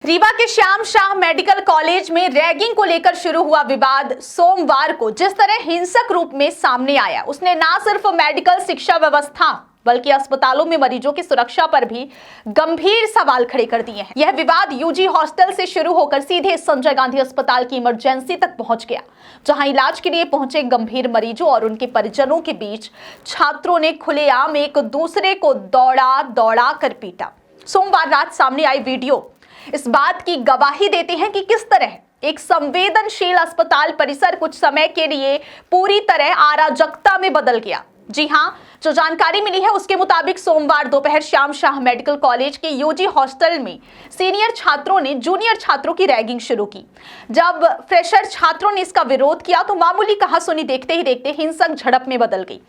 रीवा के Shyam Shah medical college में ragging को लेकर शुरू हुआ विवाद सोमवार को जिस तरह हिंसक रूप में सामने आया, उसने न सिर्फ मेडिकल शिक्षा व्यवस्था बल्कि अस्पतालों में मरीजों की सुरक्षा पर भी गंभीर सवाल खड़े कर दिए हैं। यह विवाद यूजी हॉस्टल से शुरू होकर सीधे संजय गांधी अस्पताल की इमरजेंसी तक पहुंच गया, जहां इलाज के लिए पहुंचे गंभीर मरीजों और उनके परिजनों के बीच छात्रों ने खुलेआम एक दूसरे को दौड़ा कर पीटा। सोमवार रात सामने आई वीडियो इस बात की गवाही देते हैं कि किस तरह एक संवेदनशील अस्पताल परिसर कुछ समय के लिए पूरी तरह अराजकता में बदल गया। जी हां, जो जानकारी मिली है उसके मुताबिक सोमवार दोपहर श्याम शाह मेडिकल कॉलेज के यूजी हॉस्टल में सीनियर छात्रों ने जूनियर छात्रों की रैगिंग शुरू की। जब फ्रेशर छात्रों ने इसका विरोध किया तो मामूली कहासुनी देखते ही देखते हिंसक झड़प में बदल गई।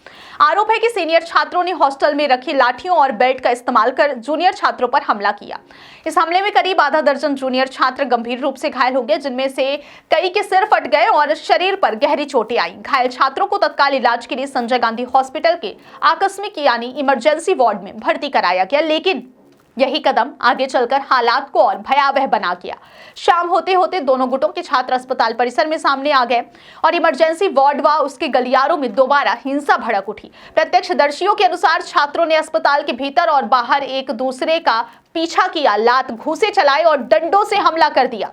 आरोप है कि सीनियर छात्रों ने हॉस्टल में रखी लाठियों और बेल्ट का इस्तेमाल कर जूनियर छात्रों पर हमला किया। इस हमले में करीब आधा दर्जन जूनियर छात्र गंभीर रूप से घायल हो गए, जिनमें से कई के सिर फट गए और शरीर पर गहरी चोटें आई। घायल छात्रों को तत्काल इलाज के लिए संजय गांधी हॉस्पिटल के आकस्मिक यानी इमरजेंसी वार्ड में भर्ती कराया गया, लेकिन यही कदम आगे चलकर हालात को और भयावह बना दिया। शाम होते होते दोनों गुटों के छात्र अस्पताल परिसर में सामने आ गए और इमरजेंसी वार्ड व उसके गलियारों में दोबारा हिंसा भड़क उठी। प्रत्यक्षदर्शियों के अनुसार छात्रों ने अस्पताल के भीतर और बाहर एक दूसरे का पीछा किया, लात घूंसे चलाए और डंडों से हमला कर दिया।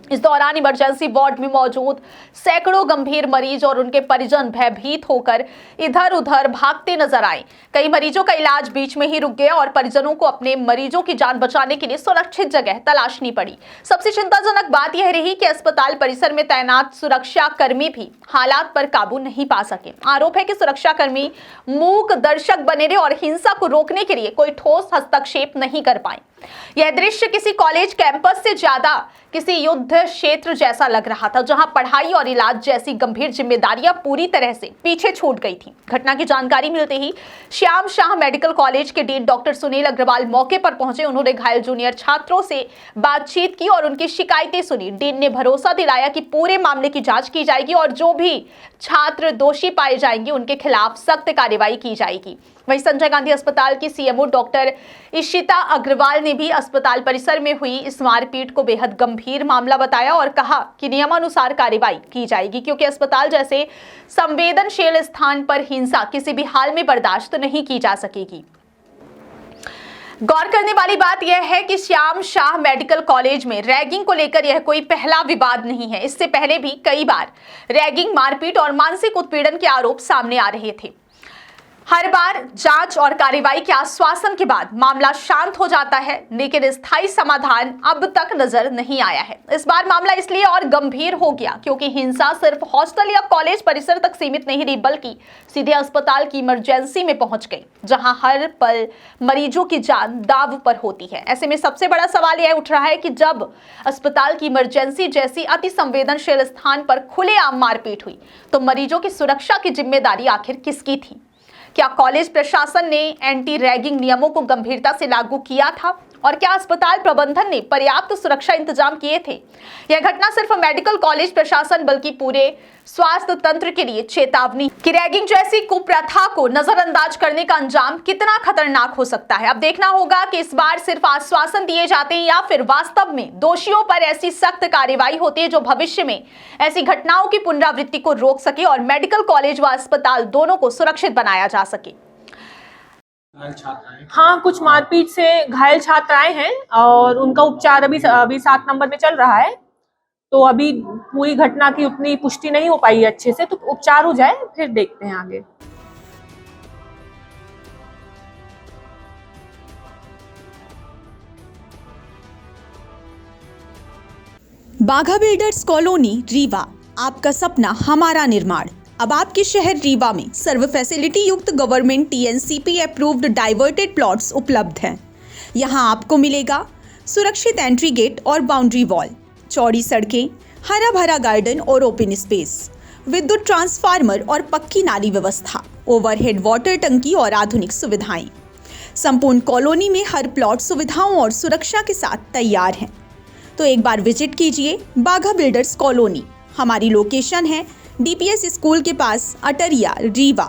इस दौरान इमरजेंसी वार्ड में मौजूद सैकड़ों गंभीर मरीज और उनके परिजन भयभीत होकर इधर उधर भागते नजर आए। कई मरीजों का इलाज बीच में ही रुक गया और परिजनों को अपने मरीजों की जान बचाने के लिए सुरक्षित जगह तलाशनी पड़ी। सबसे चिंताजनक बात यह रही कि अस्पताल परिसर में तैनात सुरक्षा कर्मी भी हालात पर काबू नहीं पा सके। आरोप है कि सुरक्षा कर्मी मूक दर्शक बने रहे और हिंसा को रोकने के लिए कोई ठोस हस्तक्षेप नहीं कर पाए। यह दृश्य किसी कॉलेज कैंपस से ज्यादा किसी युद्ध क्षेत्र जैसा लग रहा था, जहां पढ़ाई और इलाज जैसी गंभीर जिम्मेदारियां पूरी तरह से पीछे छूट गई थी। घटना की जानकारी मिलते ही श्याम शाह मेडिकल कॉलेज के डीन डॉक्टर सुनील अग्रवाल मौके पर पहुंचे। उन्होंने घायल जूनियर छात्रों से बातचीत की और उनकी शिकायतें सुनी। डीन ने भरोसा दिलाया कि पूरे मामले की जांच की जाएगी और जो भी छात्र दोषी पाए जाएंगे उनके खिलाफ सख्त कार्रवाई की जाएगी। वहीं संजय गांधी अस्पताल की सीएमओ डॉक्टर इशिता अग्रवाल ने भी अस्पताल परिसर में हुई इस मारपीट को बेहद गंभीर मामला बताया और कहा कि नियमानुसार कार्रवाई की जाएगी, क्योंकि अस्पताल जैसे संवेदनशील स्थान पर हिंसा किसी भी हाल में बर्दाश्त नहीं की जा सकेगी। गौर करने वाली बात यह है कि श्याम शाह मेडिकल कॉलेज में रैगिंग को लेकर यह कोई पहला विवाद नहीं है। इससे पहले भी कई बार रैगिंग, मारपीट और मानसिक उत्पीड़न के आरोप सामने आ रहे थे। हर बार जांच और कार्रवाई के आश्वासन के बाद मामला शांत हो जाता है, लेकिन स्थायी समाधान अब तक नजर नहीं आया है। इस बार मामला इसलिए और गंभीर हो गया क्योंकि हिंसा सिर्फ हॉस्टल या कॉलेज परिसर तक सीमित नहीं रही, बल्कि सीधे अस्पताल की इमरजेंसी में पहुंच गई, जहां हर पल मरीजों की जान दांव पर होती है। ऐसे में सबसे बड़ा सवाल यह उठ रहा है कि जब अस्पताल की इमरजेंसी जैसी अति संवेदनशील स्थान पर खुलेआम मारपीट हुई तो मरीजों की सुरक्षा की जिम्मेदारी आखिर किसकी थी? क्या कॉलेज प्रशासन ने एंटी रैगिंग नियमों को गंभीरता से लागू किया था और क्या अस्पताल प्रबंधन ने पर्याप्त सुरक्षा इंतजाम किए थे? यह घटना सिर्फ मेडिकल कॉलेज प्रशासन बल्कि पूरे स्वास्थ्य तंत्र के लिए चेतावनी कि रैगिंग जैसी कुप्रथा को नजरअंदाज करने का अंजाम कितना खतरनाक हो सकता है। अब देखना होगा कि इस बार सिर्फ आश्वासन दिए जाते हैं या फिर वास्तव में दोषियों पर ऐसी सख्त कार्रवाई होती है जो भविष्य में ऐसी घटनाओं की पुनरावृत्ति को रोक सके और मेडिकल कॉलेज व अस्पताल दोनों को सुरक्षित बनाया जा सके। हाँ, कुछ मारपीट से घायल छात्र आए हैं और उनका उपचार अभी 7 नंबर में चल रहा है। तो अभी पूरी घटना की उतनी पुष्टि नहीं हो पाई है अच्छे से, तो उपचार हो जाए फिर देखते हैं आगे। बाघा बिल्डर्स कॉलोनी रीवा, आपका सपना हमारा निर्माण। अब आपके शहर रीवा में सर्व फैसिलिटी युक्त government TNCP approved diverted plots उपलब्ध हैं। यहां आपको मिलेगा सुरक्षित एंट्री गेट और बाउंड्री वॉल, चौड़ी सड़कें, हरा भरा गार्डन और ओपन स्पेस, विद्युत ट्रांसफार्मर और पक्की नाली व्यवस्था, ओवरहेड वाटर टंकी और आधुनिक सुविधाएं। संपूर्ण कॉलोनी में हर प्लॉट सुविधाओं और सुरक्षा के साथ तैयार है। तो एक बार विजिट कीजिए बाघा बिल्डर्स कॉलोनी। हमारी लोकेशन है डीपीएस स्कूल के पास, अटरिया, रीवा।